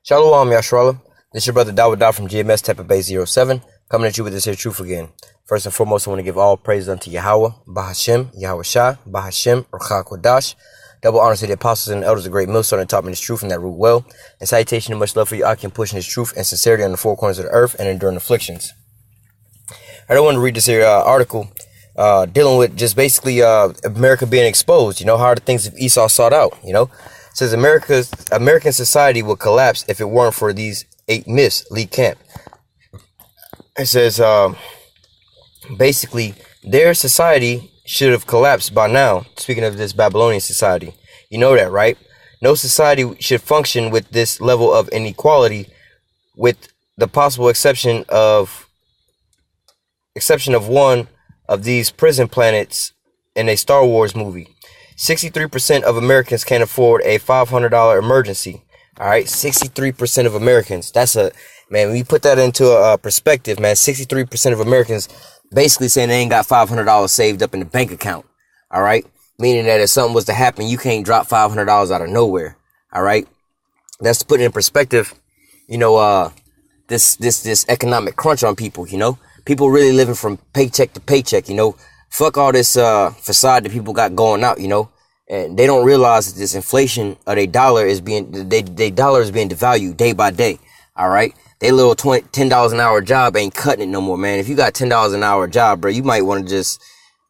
Shalom, Yashrala. This is your brother Dawud from GMS Tampa Bay 07, coming at you with this here truth again. First and foremost, I want to give all praise unto Yahweh, Bahashem, Yahweh Shah, Bahashem, Ruach Kodash. Double honors to the apostles and elders of great millstone and taught me this truth and that rule well. And salutation and much love for you, Akim, pushing this truth and sincerity on the four corners of the earth and enduring afflictions. I don't want to read this here article dealing with just basically America being exposed. How are the things of Esau sought out, It says American society would collapse if it weren't for these 8 myths, Lee Camp. It says basically their society should have collapsed by now. Speaking of this Babylonian society, you know that, right? No society should function with this level of inequality, with the possible exception of one of these prison planets in a Star Wars movie. 63% of Americans can't afford a $500 emergency. All right, 63% of Americans. That's when you put that into a perspective, man, 63% of Americans basically saying they ain't got $500 saved up in the bank account. All right, meaning that if something was to happen, you can't drop $500 out of nowhere. All right, that's to put it in perspective. This economic crunch on people. People really living from paycheck to paycheck. Fuck all this facade that people got going out, and they don't realize that this inflation of their dollar is being devalued day by day. All right, they little $10 an hour job ain't cutting it no more, man. If you got $10 an hour job, bro, you might want to just,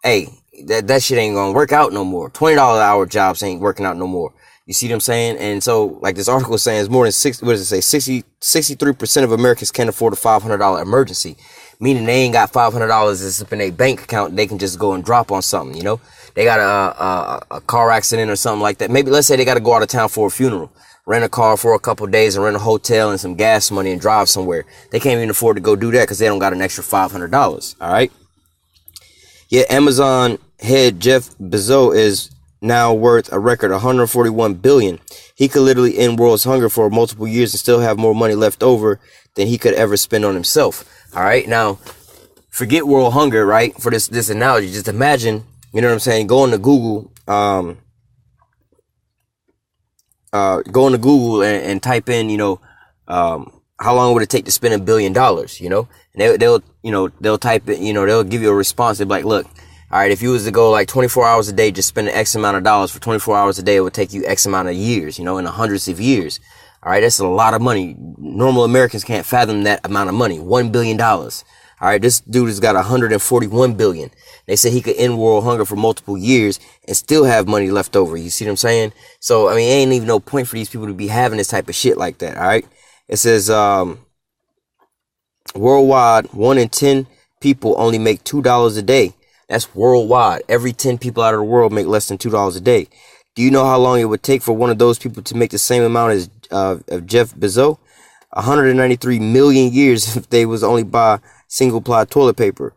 that shit ain't gonna work out no more. $20 an hour jobs ain't working out no more. You see what I'm saying? And so, like this article is saying, it's more than 63% of Americans can't afford a $500 emergency. Meaning they ain't got $500 that's up in their bank account. They can just go and drop on something, They got a car accident or something like that. Maybe let's say they got to go out of town for a funeral. Rent a car for a couple of days and rent a hotel and some gas money and drive somewhere. They can't even afford to go do that because they don't got an extra $500. All right. Yeah, Amazon head Jeff Bezos is now worth a record $141 billion. He could literally end world's hunger for multiple years and still have more money left over than he could ever spend on himself. All right, now forget world hunger, right? For this analogy, just imagine, you know what I'm saying? Go into Google, and type in, how long would it take to spend $1 billion? And they'll type it, they'll give you a response. They'll be like, look, all right, if you was to go like 24 hours a day, just spending X amount of dollars for 24 hours a day, it would take you X amount of years, in the hundreds of years. All right, that's a lot of money. Normal Americans can't fathom that amount of money. $1 billion. All right, this dude has got $141 billion. They say he could end world hunger for multiple years and still have money left over. You see what I'm saying? So, it ain't even no point for these people to be having this type of shit like that. All right. It says, worldwide, 1 in 10 people only make $2 a day. That's worldwide. Every 10 people out of the world make less than $2 a day. Do you know how long it would take for one of those people to make the same amount as of Jeff Bezos? 193 million years if they was only buy single ply toilet paper.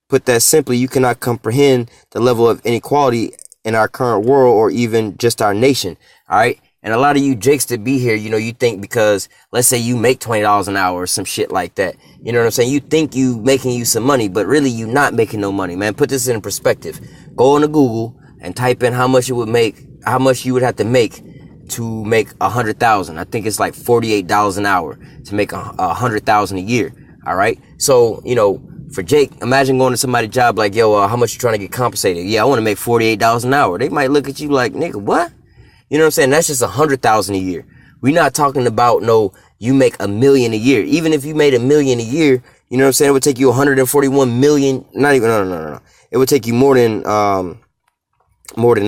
Put that simply, you cannot comprehend the level of inequality in our current world or even just our nation. All right. And a lot of you jakes that be here, you think because let's say you make $20 an hour or some shit like that. You know what I'm saying? You think you making you some money, but really you not making no money, man. Put this in perspective. Go into Google and type in how much you would have to make to make 100,000. I think it's like $48 an hour to make 100,000 a year. All right. So, for Jake, imagine going to somebody's job like, yo, how much you trying to get compensated? Yeah, I want to make $48 an hour. They might look at you like, nigga, what? You know what I'm saying? That's just 100,000 a year. We're not talking about you make $1 million a year. Even if you made $1 million a year, you know what I'm saying? It would take you 141 million. No. It would take you more than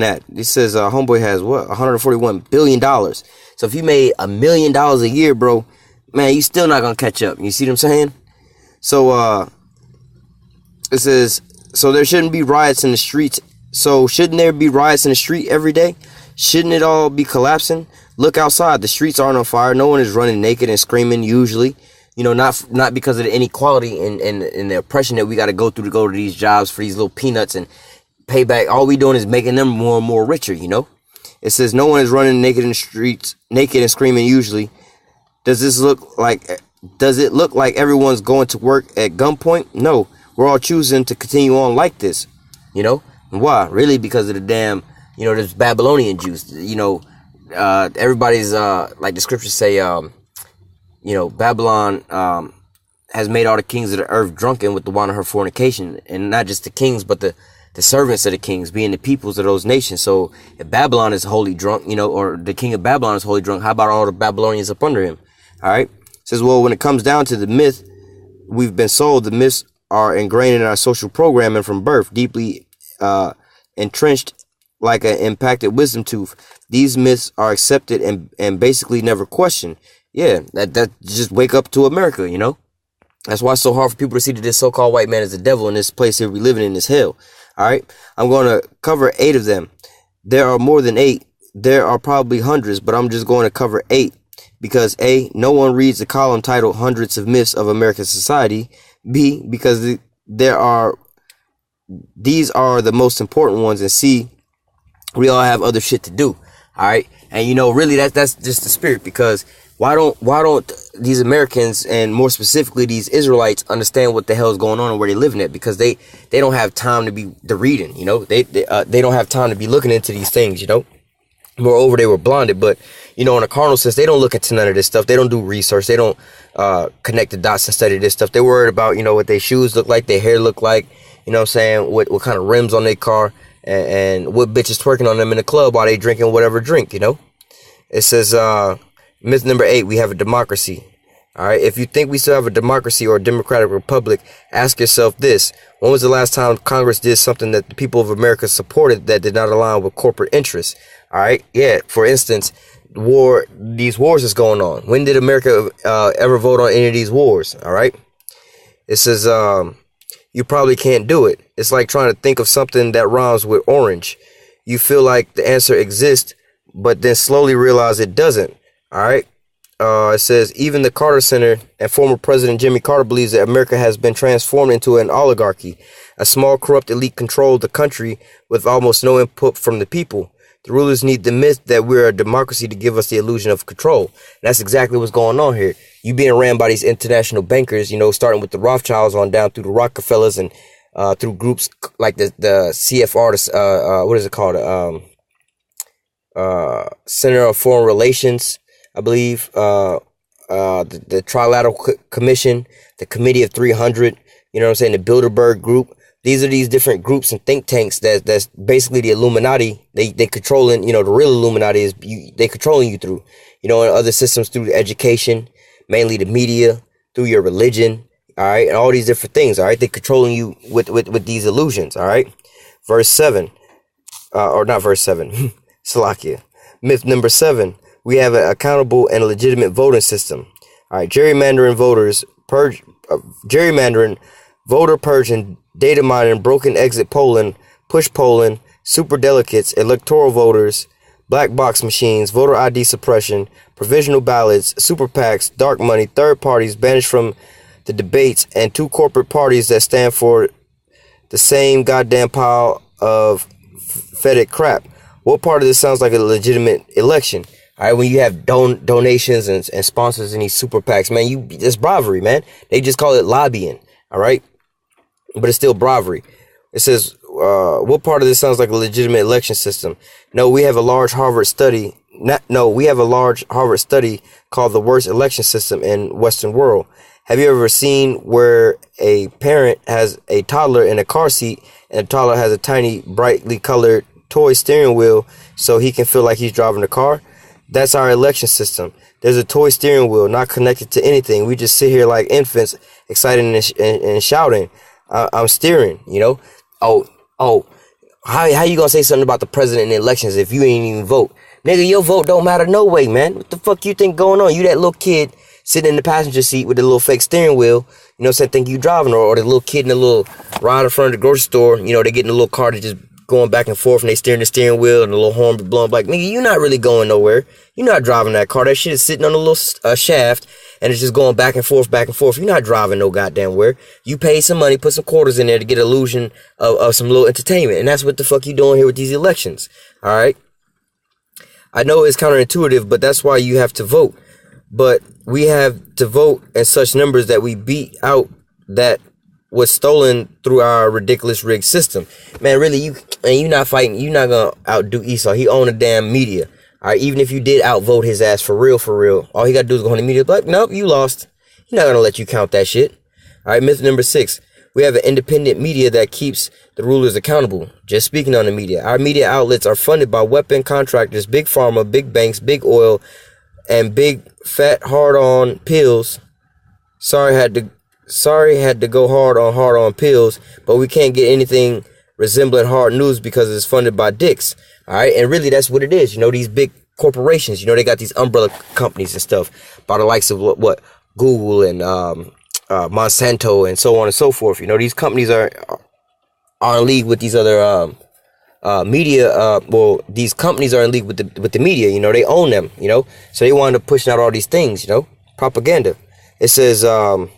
that. This says homeboy has what? $141 billion. So if you made $1 million a year, bro, man, you still not gonna catch up. You see what I'm saying? So it says, so there shouldn't be riots in the streets. So shouldn't there be riots in the street every day? Shouldn't it all be collapsing? Look outside. The streets aren't on fire. No one is running naked and screaming usually. Not because of the inequality and the oppression that we got to go through to go to these jobs for these little peanuts and pay back. All we doing is making them more and more richer, It says no one is running naked in the streets, naked and screaming usually. Does it look like everyone's going to work at gunpoint? No. We're all choosing to continue on like this. Why? Really because of the damn, this Babylonian juice. Everybody's like the scriptures say, Babylon has made all the kings of the earth drunken with the wine of her fornication, and not just the kings, but the servants of the kings, being the peoples of those nations. So if Babylon is wholly drunk, or the king of Babylon is wholly drunk, how about all the Babylonians up under him? All right. It says, well, when it comes down to the myth we've been sold, the myths are ingrained in our social programming from birth, deeply entrenched like an impacted wisdom tooth. These myths are accepted and basically never questioned. Yeah, that just wake up to America, That's why it's so hard for people to see that this so-called white man is the devil in this place here we living in, this hell. All right, I'm going to cover 8 of them. There are more than 8. There are probably hundreds, but I'm just going to cover 8 because A, no one reads the column titled Hundreds of Myths of American Society. B, because these are the most important ones, and C, we all have other shit to do. All right, and really that's just the spirit, because why don't these Americans, and more specifically these Israelites, understand what the hell is going on and where they're living at? Because they don't have time to be reading, they don't have time to be looking into these things, Moreover, they were blinded, but in a carnal sense, they don't look into none of this stuff. They don't do research. They don't connect the dots and study this stuff. They're worried about what their shoes look like, their hair look like, what kind of rims on their car, and what bitches twerking on them in the club while they drinking whatever drink. It says myth number 8, we have a democracy. All right. If you think we still have a democracy or a democratic republic, ask yourself this. When was the last time Congress did something that the people of America supported that did not align with corporate interests? All right. Yeah. For instance, these wars is going on. When did America ever vote on any of these wars? All right. It says you probably can't do it. It's like trying to think of something that rhymes with orange. You feel like the answer exists, but then slowly realize it doesn't. All right. It says even the Carter Center and former President Jimmy Carter believes that America has been transformed into an oligarchy. A small corrupt elite controlled the country with almost no input from the people. The rulers need the myth that we're a democracy to give us the illusion of control. And that's exactly what's going on here. You being ran by these international bankers, starting with the Rothschilds on down through the Rockefellers and through groups like the CFR, what is it called? Center of Foreign Relations, I believe, the Trilateral Commission, the Committee of 300, the Bilderberg Group. These are these different groups and think tanks that's basically the Illuminati. They controlling, the real Illuminati is they controlling you through, and other systems through education, mainly the media, through your religion, all right, and all these different things, all right. They controlling you with these illusions, all right. Verse 7, or not verse 7, Salakia. Myth number 7. We have an accountable and legitimate voting system. All right, gerrymandering, voter purging, data mining, broken exit polling, push polling, super delegates, electoral voters, black box machines, voter ID suppression, provisional ballots, super PACs, dark money, third parties banished from the debates, and 2 corporate parties that stand for the same goddamn pile of fetid crap. What part of this sounds like a legitimate election? All right, when you have donations and sponsors in these super PACs, man, it's bribery, man. They just call it lobbying, all right? But it's still bribery. It says, what part of this sounds like a legitimate election system? No, we have a large Harvard study. We have a large Harvard study called The Worst Election System in Western World. Have you ever seen where a parent has a toddler in a car seat and the toddler has a tiny, brightly colored toy steering wheel so he can feel like he's driving the car? That's our election system. There's a toy steering wheel not connected to anything. We just sit here like infants, excited and shouting. I'm steering, Oh, how you gonna say something about the president in elections if you ain't even vote? Nigga, your vote don't matter no way, man. What the fuck you think going on? You that little kid sitting in the passenger seat with the little fake steering wheel, think you driving, or the little kid in the little ride in front of the grocery store, they get in the little car to just going back and forth and they steering the steering wheel and the little horn be blowing like, nigga, you not really going nowhere. You're not driving that car. That shit is sitting on a little shaft and it's just going back and forth, back and forth. You're not driving no goddamn where. You pay some money, put some quarters in there to get illusion of some little entertainment. And that's what the fuck you doing here with these elections. All right. I know it's counterintuitive, but that's why you have to vote. But we have to vote in such numbers that we beat out that was stolen through our ridiculous rigged system. Man, really, you're not fighting. You're not gonna outdo Esau. He owned the damn media. All right, even if you did outvote his ass for real, all he got to do is go on the media, like, nope, you lost. He's not going to let you count that shit. All right, myth number 6. We have an independent media that keeps the rulers accountable. Just speaking on the media. Our media outlets are funded by weapon contractors, big pharma, big banks, big oil, and big fat hard-on pills. Sorry had to go hard on pills, but we can't get anything resembling hard news because it's funded by dicks. All right, and really that's what it is. You know, these big corporations, you know, they got these umbrella companies and stuff by the likes of what Google and Monsanto and so on and so forth. You know, these companies are in league with these other media. Well, these companies are in league with the media. You know, they own them. You know, so they wind up pushing out all these things. You know, propaganda. It says the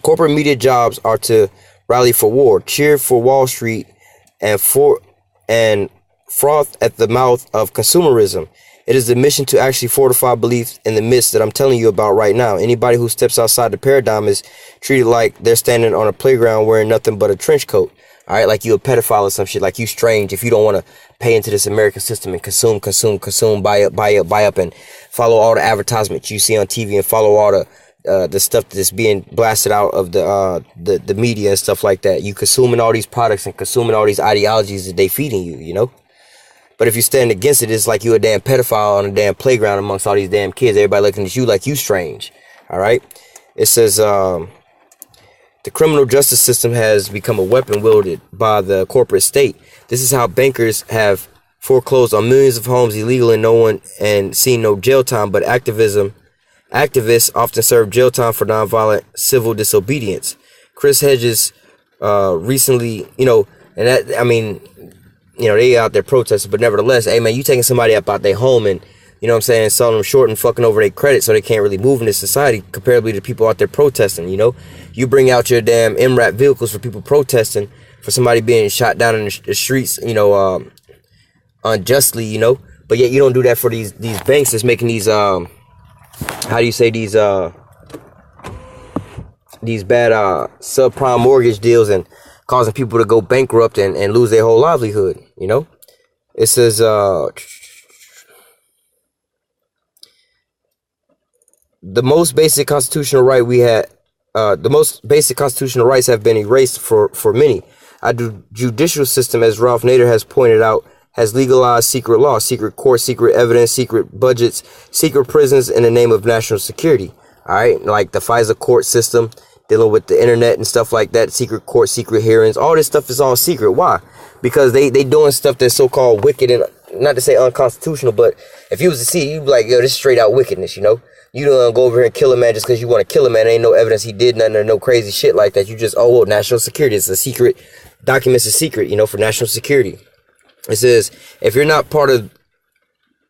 corporate media jobs are to rally for war, cheer for Wall Street, and froth at the mouth of consumerism. It is the mission to actually fortify belief in the myths that I'm telling you about right now. Anybody who steps outside the paradigm is treated like they're standing on a playground wearing nothing but a trench coat. All right, like you a pedophile or some shit, like you strange if you don't want to pay into this American system and consume, buy up, and follow all the advertisements you see on TV and follow all the stuff that's being blasted out of the media and stuff like that. You consuming all these products and consuming all these ideologies that they feeding you, you know. But if you stand against it, it's like you a damn pedophile on a damn playground amongst all these damn kids. Everybody looking at you like you strange. All right. It says the criminal justice system has become a weapon wielded by the corporate state. This is how bankers have foreclosed on millions of homes illegal and seen no jail time, but activists often serve jail time for nonviolent civil disobedience. Chris Hedges recently, you know, and that, I mean, you know, they out there protesting, but nevertheless, hey man, you taking somebody up out their home and, you know what I'm saying, selling them short and fucking over their credit so they can't really move in this society comparably to people out there protesting, you know. You bring out your damn MRAP vehicles for people protesting, for somebody being shot down in the streets, you know, unjustly, you know. But yet you don't do that for these banks that's making these, how do you say, these bad subprime mortgage deals and causing people to go bankrupt and lose their whole livelihood, you know. It says the most basic constitutional right we had the most basic constitutional rights have been erased for many. Our judicial system, as Ralph Nader has pointed out, has legalized secret law, secret courts, secret evidence, secret budgets, secret prisons in the name of national security. All right, like the FISA court system, dealing with the internet and stuff like that, secret court, secret hearings, all this stuff is all secret. Why? Because they doing stuff that's so-called wicked and, not to say unconstitutional, but if you was to see, you'd be like, yo, this is straight out wickedness, you know? You don't go over here and kill a man just because you want to kill a man. There ain't no evidence he did nothing or no crazy shit like that. You just, oh, well, national security. It's a secret. Documents are secret, you know, for national security. It says, if you're not part of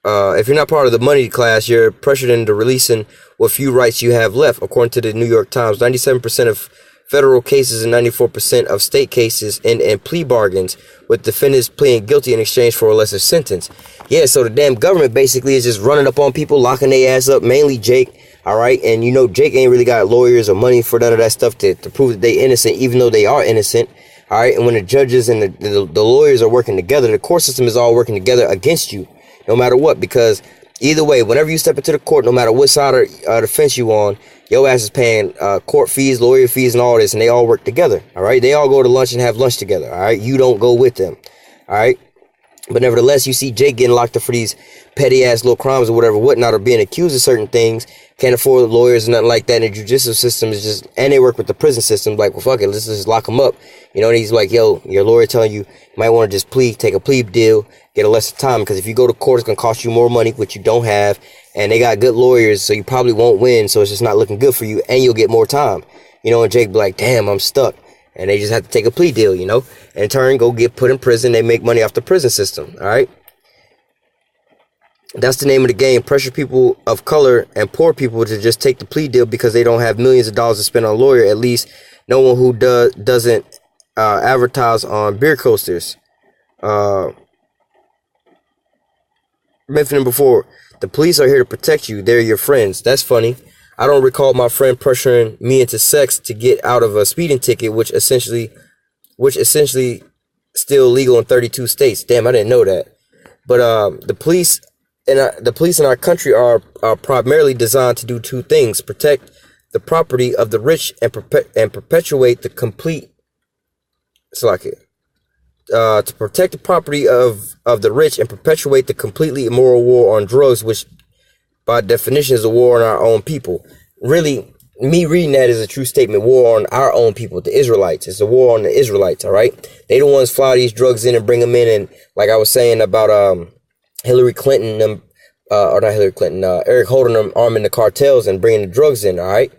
the money class, you're pressured into releasing what few rights you have left. According to the New York Times, 97% of federal cases and 94% of state cases end in plea bargains, with defendants pleading guilty in exchange for a lesser sentence. Yeah, so the damn government basically is just running up on people, locking their ass up, mainly Jake. All right, and you know Jake ain't really got lawyers or money for none of that stuff to prove that they innocent, even though they are innocent. All right, and when the judges and the lawyers are working together, the court system is all working together against you, no matter what. Because either way, whenever you step into the court, no matter what side of the fence you on, your ass is paying court fees, lawyer fees, and all this, and they all work together. All right, they all go to lunch and have lunch together. All right, you don't go with them. All right. But nevertheless, you see Jake getting locked up for these petty ass little crimes or whatnot, or being accused of certain things, can't afford lawyers and nothing like that. And the judicial system is just, and they work with the prison system, like, well, fuck it, let's just lock them up. You know, and he's like, yo, your lawyer telling you might want to just take a plea deal, get a lesser time, because if you go to court, it's going to cost you more money, which you don't have. And they got good lawyers, so you probably won't win. So it's just not looking good for you, and you'll get more time. You know, and Jake be like, damn, I'm stuck. And they just have to take a plea deal, you know, and in turn go get put in prison. They make money off the prison system. All right. That's the name of the game. Pressure people of color and poor people to just take the plea deal because they don't have millions of dollars to spend on a lawyer. At least no one who doesn't advertise on beer coasters. Mentioned before, the police are here to protect you. They're your friends. That's funny. I don't recall my friend pressuring me into sex to get out of a speeding ticket, which essentially still legal in 32 states. Damn, I didn't know that. But the police the police in our country are primarily designed to do two things: protect the property of the rich and perpetuate the complete. It's like it. To protect the property of the rich and perpetuate the completely immoral war on drugs, which by definition is a war on our own people. Really, me reading that is a true statement. War on our own people, the Israelites. It's a war on the Israelites, all right? They the ones fly these drugs in and bring them in. And like I was saying about Hillary Clinton, or not Hillary Clinton, Eric Holder them arming the cartels and bringing the drugs in, all right?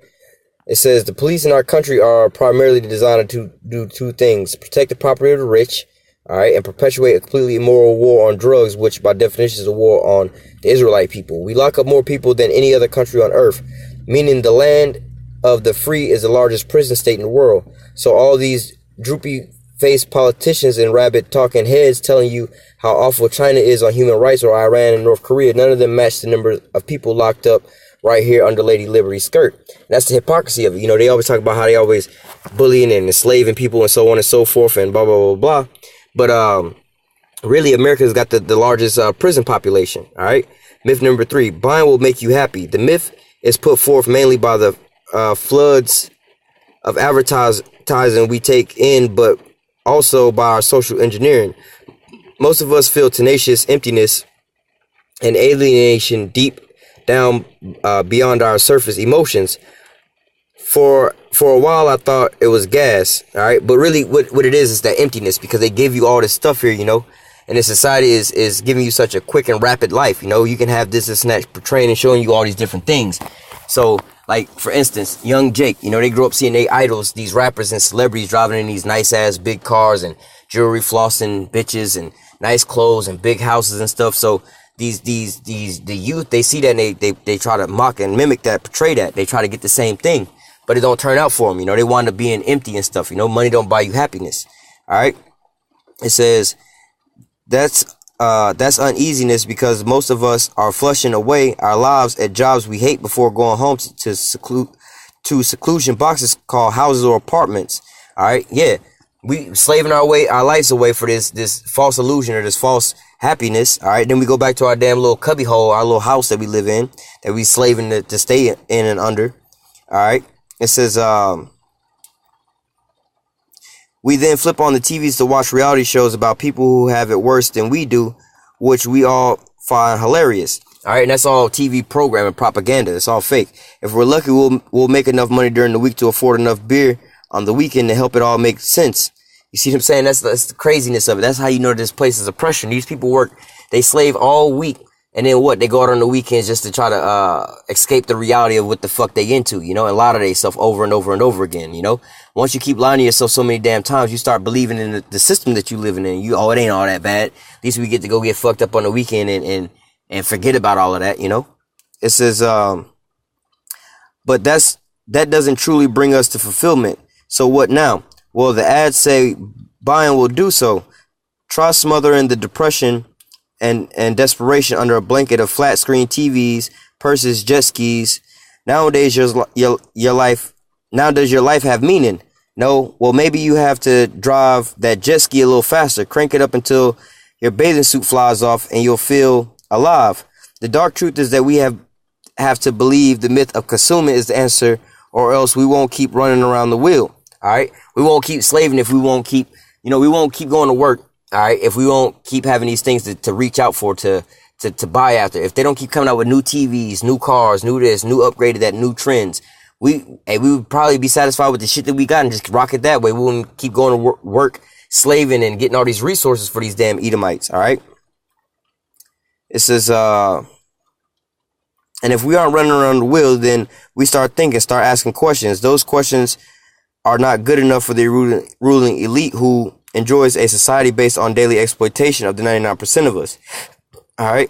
It says the police in our country are primarily designed to do two things: protect the property of the rich, all right, and perpetuate a completely immoral war on drugs, which by definition is a war on the Israelite people. We lock up more people than any other country on earth, meaning the land of the free is the largest prison state in the world. So all these droopy-faced politicians and rabbit-talking heads telling you how awful China is on human rights, or Iran and North Korea, none of them match the number of people locked up right here under Lady Liberty's skirt. And that's the hypocrisy of it. You know, they always talk about how they always bullying and enslaving people and so on and so forth and blah, blah, blah, blah. But really, America's got the largest prison population, all right? Myth number 3, buying will make you happy. The myth is put forth mainly by the floods of advertising we take in, but also by our social engineering. Most of us feel tenacious emptiness and alienation deep down beyond our surface emotions. For a while, I thought it was gas, all right? But really, what it is that emptiness, because they give you all this stuff here, you know? And this society is giving you such a quick and rapid life, you know? You can have this and that portraying and showing you all these different things. So, like, for instance, young Jake, you know, they grew up seeing their idols, these rappers and celebrities driving in these nice-ass big cars and jewelry flossing bitches and nice clothes and big houses and stuff. So the youth, they see that and they try to mock and mimic that, portray that. They try to get the same thing, but it don't turn out for them. You know, they wind up being empty and stuff. You know, money don't buy you happiness. All right. It says that's uneasiness because most of us are flushing away our lives at jobs we hate before going home to seclusion boxes called houses or apartments. All right. Yeah. We slaving our lives away for this false illusion or this false happiness. All right. Then we go back to our damn little cubby hole, our little house that we live in, that we slaving to stay in and under. All right. It says, we then flip on the TVs to watch reality shows about people who have it worse than we do, which we all find hilarious. All right. And that's all TV programming, propaganda. It's all fake. If we're lucky, we'll make enough money during the week to afford enough beer on the weekend to help it all make sense. You see what I'm saying? That's the craziness of it. That's how you know this place is oppression. These people work, they slave all week, and then what? They go out on the weekends just to try to escape the reality of what the fuck they into, you know, and lie to themselves over and over and over again, you know? Once you keep lying to yourself so many damn times, you start believing in the system that you living in. It ain't all that bad. At least we get to go get fucked up on the weekend and forget about all of that, you know? It says, but that doesn't truly bring us to fulfillment. So what now? Well, the ads say buying will do so. Try smothering the depression and desperation under a blanket of flat screen TVs, purses, jet skis. Nowadays, your life. Now, does your life have meaning? No. Well, maybe you have to drive that jet ski a little faster. Crank it up until your bathing suit flies off, and you'll feel alive. The dark truth is that we have to believe the myth of consumption is the answer, or else we won't keep running around the wheel. All right. We won't keep slaving if we won't keep, we won't keep going to work. All right. If we won't keep having these things to reach out for, to buy after, if they don't keep coming out with new TVs, new cars, new this, new upgraded that, new trends, we would probably be satisfied with the shit that we got and just rock it that way. We wouldn't keep going to work, slaving and getting all these resources for these damn Edomites. All right. It says, and if we aren't running around the wheel, then we start asking questions. Those questions are not good enough for the ruling elite who enjoys a society based on daily exploitation of the 99% of us. All right.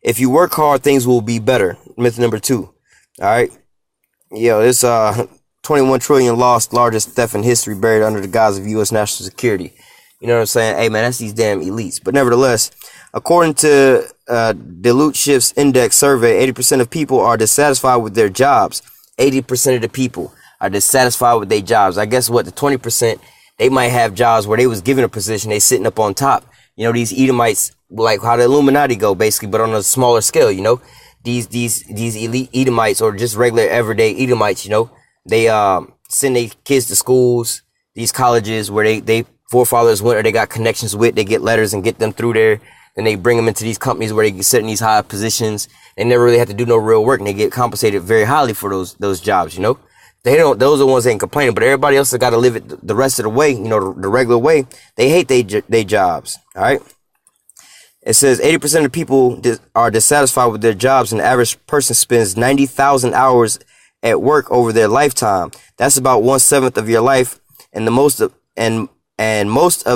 If you work hard, things will be better. Myth number 2. All right. Yo, this 21 trillion lost, largest theft in history, buried under the guise of U.S. national security. You know what I'm saying? Hey, man, that's these damn elites. But nevertheless, according to Deloitte Shifts Index survey, 80% of people are dissatisfied with their jobs. 80% of the people are dissatisfied with their jobs. I guess what, the 20%, they might have jobs where they was given a position, they sitting up on top. You know, these Edomites like how the Illuminati go, basically, but on a smaller scale, you know. These elite Edomites, or just regular everyday Edomites, you know, they send their kids to schools, these colleges where they forefathers went, or they got connections with. They get letters and get them through there. Then they bring them into these companies where they get sit in these high positions. They never really have to do no real work, and they get compensated very highly for those jobs, you know. They don't, those are the ones that ain't complaining, but everybody else that got to live it the rest of the way, you know, the regular way, they hate they jobs. All right. It says 80% of people are dissatisfied with their jobs, and the average person spends 90,000 hours at work over their lifetime. That's about 1/7 of your life, and most of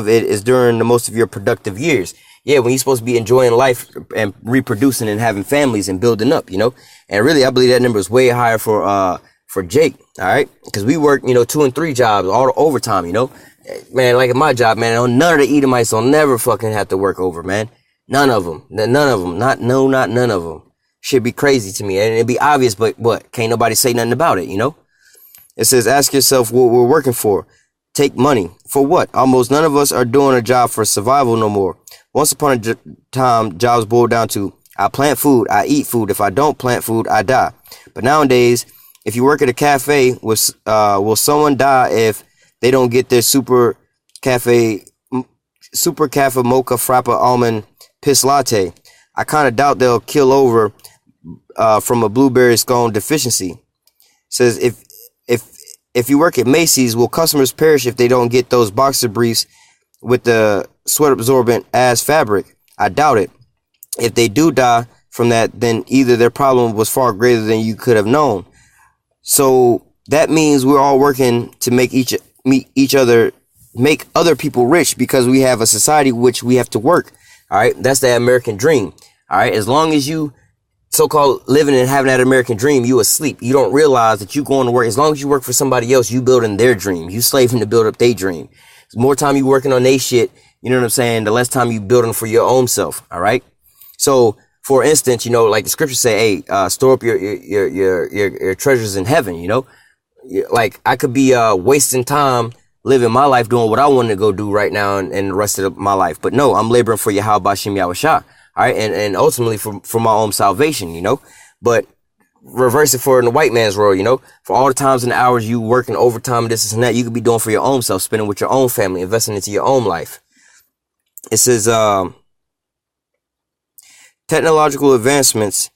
it is during the most of your productive years. Yeah, when you're supposed to be enjoying life and reproducing and having families and building up, you know. And really, I believe that number is way higher for Jake. All right, because we work, you know, 2 and 3 jobs, all the overtime, you know. Man, like at my job, man, none of the Edomites will never fucking have to work over, man. None of them. Not none of them. Should be crazy to me. And it'd be obvious, but what? Can't nobody say nothing about it, you know? It says, ask yourself what we're working for. Take money. For what? Almost none of us are doing a job for survival no more. Once upon a time, jobs boiled down to, I plant food, I eat food. If I don't plant food, I die. But nowadays, if you work at a cafe, will someone die if they don't get their super cafe mocha frappa almond piss latte? I kind of doubt they'll kill over from a blueberry scone deficiency. It says if you work at Macy's, will customers perish if they don't get those boxer briefs with the sweat absorbent ass fabric? I doubt it. If they do die from that, then either their problem was far greater than you could have known. So that means we're all working to make other people rich, because we have a society which we have to work. All right, that's the American dream. All right, as long as you so-called living and having that American dream, you asleep. You don't realize that you going to work. As long as you work for somebody else, you building their dream. You slaving to build up their dream. The more time you working on their shit, you know what I'm saying, the less time you building for your own self. All right. So, for instance, you know, like the scriptures say, hey, store up your treasures in heaven. You know, like I could be wasting time living my life doing what I want to go do right now and the rest of my life. But no, I'm laboring for Yahweh Shem Yahushua. All right. And ultimately for my own salvation, you know, but reverse it for in the white man's world, you know, for all the times and the hours you working overtime, this and that, you could be doing for your own self, spending with your own family, investing into your own life. It says, technological advancements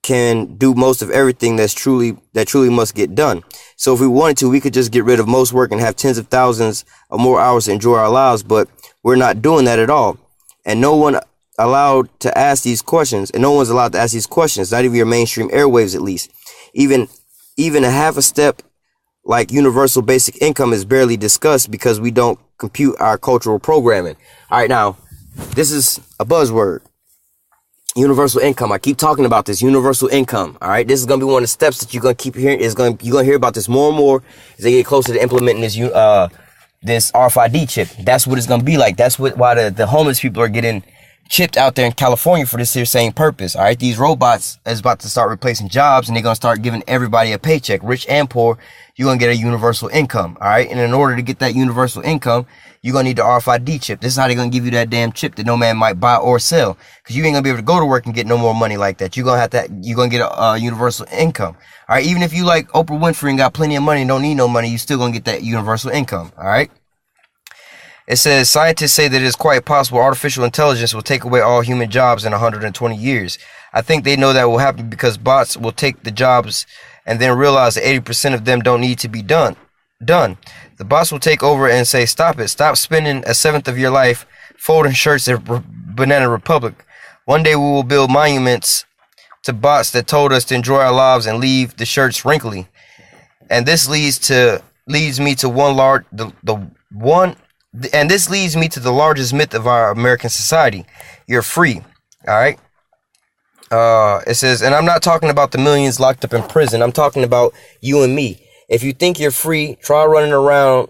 can do most of everything that truly must get done. So if we wanted to, we could just get rid of most work and have tens of thousands of more hours to enjoy our lives, but we're not doing that at all. And no one's allowed to ask these questions, not even your mainstream airwaves, at least. Even a half a step like universal basic income is barely discussed because we don't compute our cultural programming. All right, now, this is a buzzword. Universal income. I keep talking about this universal income. All right. This is going to be one of the steps that you're going to keep hearing. You're going to hear about this more and more as they get closer to implementing this RFID chip. That's what it's going to be like. That's why the homeless people are getting chipped out there in California for this here same purpose. All right. These robots is about to start replacing jobs, and they're going to start giving everybody a paycheck, rich and poor. You're going to get a universal income. All right. And in order to get that universal income, you're going to need the RFID chip. This is how they're going to give you that damn chip that no man might buy or sell. Because you ain't going to be able to go to work and get no more money like that. You're going to get a universal income. All right. Even if you like Oprah Winfrey and got plenty of money and don't need no money, you still going to get that universal income. All right. It says scientists say that it is quite possible artificial intelligence will take away all human jobs in 120 years. I think they know that will happen because bots will take the jobs and then realize that 80% of them don't need to be done. The boss will take over and say, stop it. Stop spending 1/7 of your life folding shirts at Banana Republic. One day we will build monuments to bots that told us to enjoy our lives and leave the shirts wrinkly. And this leads me to the largest myth of our American society. You're free. All right. It says, and I'm not talking about the millions locked up in prison. I'm talking about you and me. If you think you're free, try running around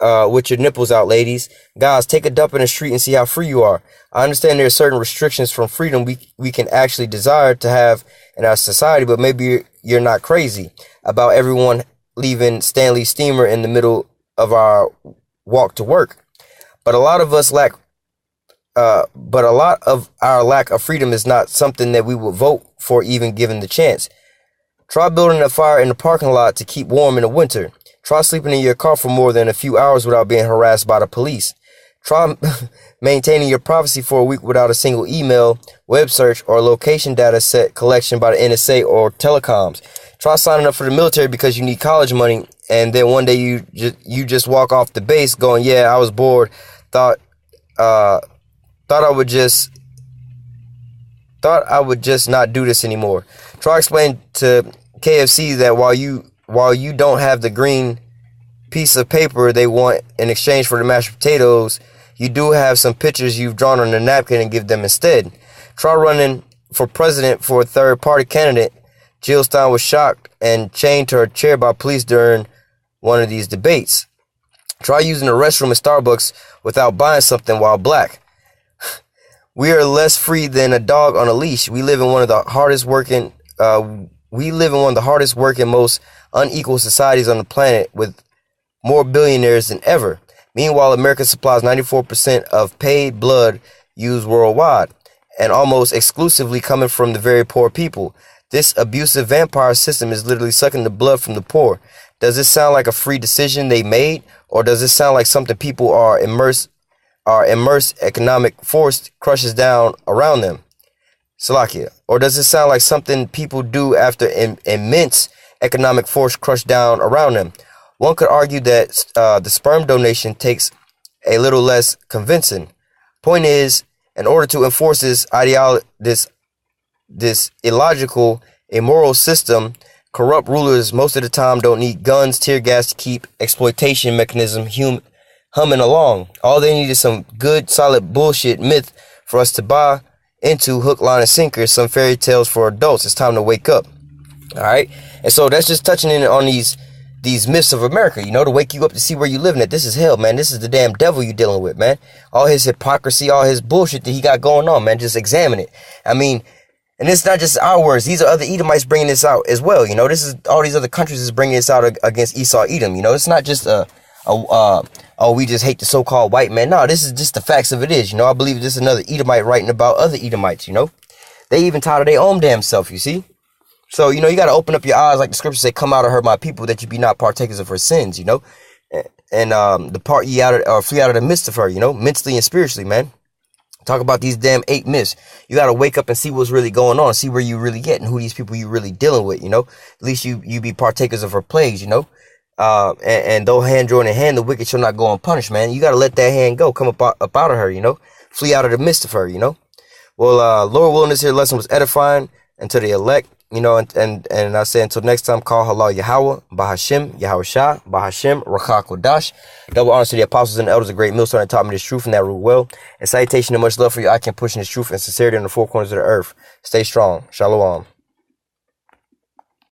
with your nipples out, ladies. Guys, take a dump in the street and see how free you are. I understand there are certain restrictions from freedom we can actually desire to have in our society, but maybe you're not crazy about everyone leaving Stanley Steamer in the middle of our walk to work. But a lot of us lack but a lot of our lack of freedom is not something that we would vote for even given the chance. Try building a fire in the parking lot to keep warm in the winter. Try sleeping in your car for more than a few hours without being harassed by the police. Try maintaining your privacy for a week without a single email, web search, or location data set collection by the NSA or telecoms. Try signing up for the military because you need college money, and then one day you just walk off the base going, yeah, I was bored, thought I would just not do this anymore. Try explain to KFC that while you don't have the green piece of paper they want in exchange for the mashed potatoes, you do have some pictures you've drawn on a napkin and give them instead. Try running for president for a third-party candidate. Jill Stein was shocked and chained to her chair by police during one of these debates. Try using the restroom at Starbucks without buying something while black. We are less free than a dog on a leash. We live in one of the hardest working, most unequal societies on the planet with more billionaires than ever. Meanwhile, America supplies 94% of paid blood used worldwide, and almost exclusively coming from the very poor people. This abusive vampire system is literally sucking the blood from the poor. Does this sound like a free decision they made, or does it sound like something people are immersed economic force crushes down around them? Salakia. Or does it sound like something people do after immense economic force crush down around them? One could argue that the sperm donation takes a little less convincing. Point is, in order to enforce this illogical, immoral system, corrupt rulers most of the time don't need guns, tear gas to keep exploitation mechanism humming along. All they need is some good, solid bullshit myth for us to buy into, hook, line, and sinker. Some fairy tales for adults. It's time to wake up. All right, and so that's just touching in on these myths of America, to wake you up to see where you living at. This is hell, man. This is the damn devil you dealing with, man. All his hypocrisy, all his bullshit that he got going on, man. Just examine it. I mean, and it's not just our words. These are other Edomites bringing this out as well. This is all these other countries is bringing this out against Esau, Edom. It's not just we just hate the so-called white man. No, this is just the facts of it is. I believe this is another Edomite writing about other Edomites. They even titled their own damn self. You see. So, you got to open up your eyes, like the scriptures say, come out of her, my people, that you be not partakers of her sins, and depart ye out of, or flee out of the midst of her, mentally and spiritually, man. Talk about these damn 8 myths. You got to wake up and see what's really going on, see where you really get and who these people you really dealing with, At least you be partakers of her plagues, and though hand join in hand, the wicked shall not go unpunished, man. You got to let that hand go, come up out of her, flee out of the midst of her, Well, Lord willing, this here lesson was edifying and to the elect. And I say until next time, call halal Yahweh, Bahashem, Yahweh Shah, Bahashem, Rakha Kodash. Double honors to the apostles and the elders, a great millstone that taught me this truth and that rule well. And salutation and much love for you. I can push in this truth and sincerity in the four corners of the earth. Stay strong. Shalom.